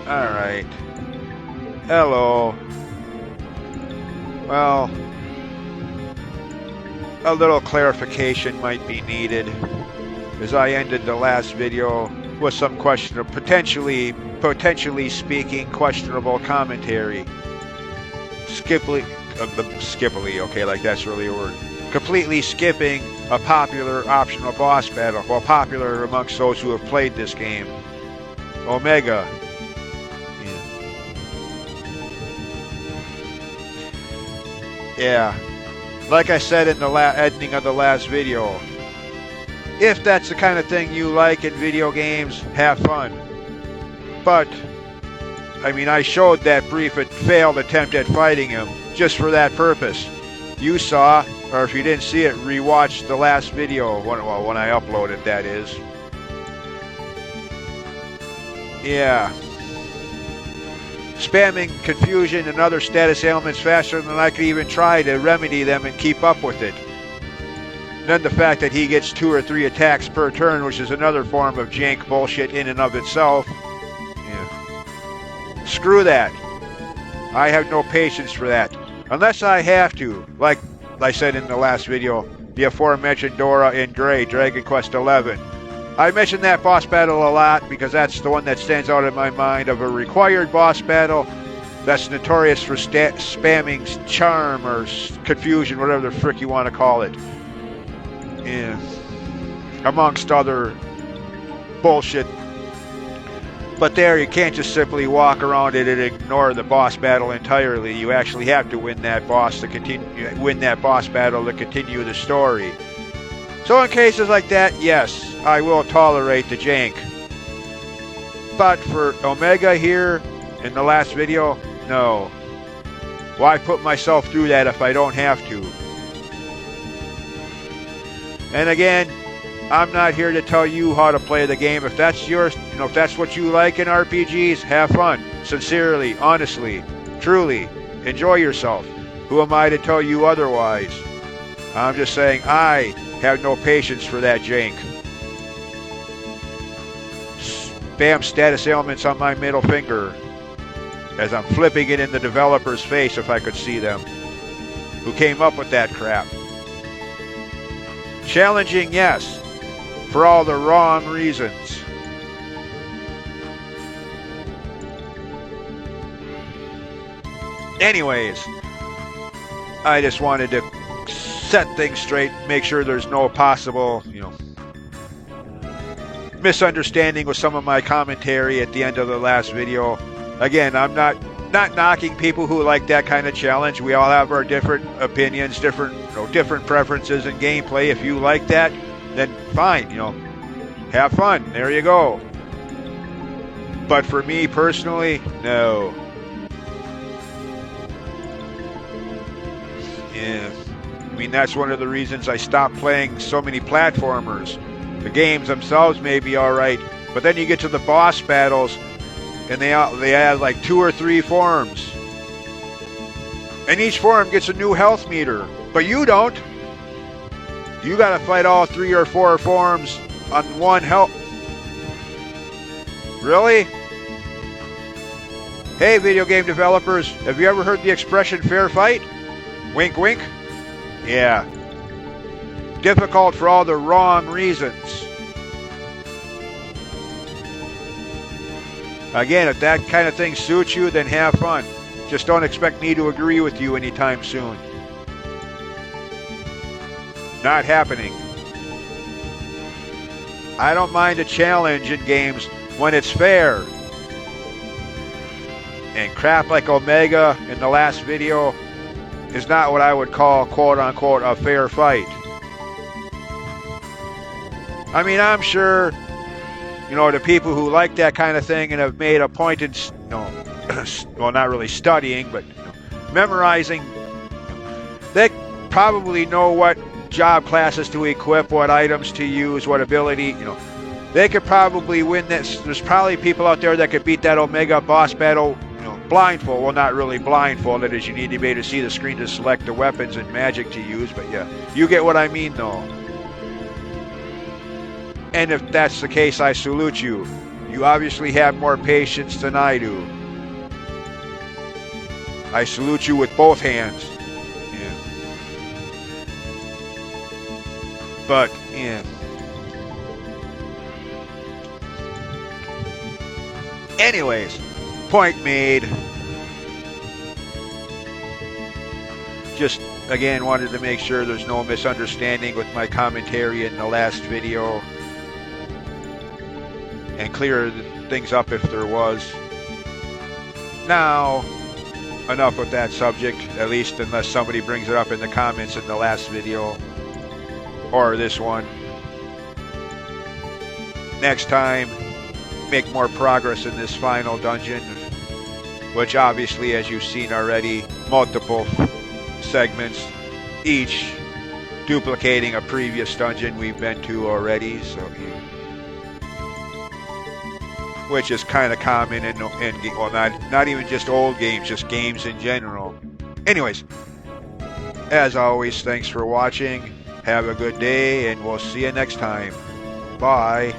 Alright. Hello. Well, a little clarification might be needed, as I ended the last video with some potentially speaking, questionable commentary. Skippily, okay, like that's really a word. Completely skipping a popular optional boss battle, well, popular amongst those who have played this game. Omega. Yeah. Like I said in the ending of the last video, if that's the kind of thing you like in video games, have fun. But, I mean, I showed that brief failed attempt at fighting him just for that purpose. You saw, or if you didn't see it, rewatch the last video, when I uploaded, that is. Yeah. Spamming confusion and other status ailments faster than I could even try to remedy them and keep up with it. And then the fact that he gets 2 or 3 attacks per turn, which is another form of jank bullshit in and of itself. Yeah. Screw that. I have no patience for that. Unless I have to, like I said in the last video, the aforementioned Dora in Gray, Dragon Quest XI. I mentioned that boss battle a lot because that's the one that stands out in my mind of a required boss battle that's notorious for spamming charm or confusion, whatever the frick you want to call it. Yeah. Amongst other bullshit. But there, you can't just simply walk around it and ignore the boss battle entirely. You actually have to win that boss battle to continue the story. So in cases like that, yes, I will tolerate the jank. But for Omega here, in the last video, no. Why put myself through that if I don't have to? And again, I'm not here to tell you how to play the game. If that's yours, if that's what you like in RPGs, have fun. Sincerely, honestly, truly, enjoy yourself. Who am I to tell you otherwise? I'm just saying I have no patience for that jank. Spam status ailments on my middle finger as I'm flipping it in the developer's face if I could see them. Who came up with that crap? Challenging, yes, for all the wrong reasons. Anyways, I just wanted to set things straight, make sure there's no possible, misunderstanding with some of my commentary at the end of the last video. Again, I'm not knocking people who like that kind of challenge. We all have our different opinions, different preferences in gameplay. If you like that, then fine, have fun. There you go. But for me personally, no. Yeah. I mean, that's one of the reasons I stopped playing so many platformers. The games themselves may be alright, but then you get to the boss battles, and they add like 2 or 3 forms. And each form gets a new health meter, but you don't. You gotta fight all 3 or 4 forms on one health. Really? Hey, video game developers, have you ever heard the expression fair fight? Wink, wink. Yeah. Difficult for all the wrong reasons. Again, if that kind of thing suits you, then have fun. Just don't expect me to agree with you anytime soon. Not happening. I don't mind a challenge in games when it's fair. And crap like Omega in the last video is not what I would call, quote-unquote, a fair fight. I mean, I'm sure, the people who like that kind of thing and have made a point in, well, not really studying, but memorizing, they probably know what job classes to equip, what items to use, what ability, they could probably win this. There's probably people out there that could beat that Omega boss battle, blindfold. Well, not really blindfolded, as you need to be able to see the screen to select the weapons and magic to use, but yeah, you get what I mean, though. And if that's the case, I salute you. You obviously have more patience than I do. I salute you with both hands. Yeah. But, yeah. Anyways, point made. Just, again, wanted to make sure there's no misunderstanding with my commentary in the last video. And clear things up if there was. Now, enough with that subject, at least unless somebody brings it up in the comments in the last video. Or this one. Next time, make more progress in this final dungeon. Which obviously, as you've seen already, multiple segments, each duplicating a previous dungeon we've been to already, so which is kind of common in well, not even just old games, just games in general. Anyways, as always, thanks for watching. Have a good day, and we'll see you next time. Bye.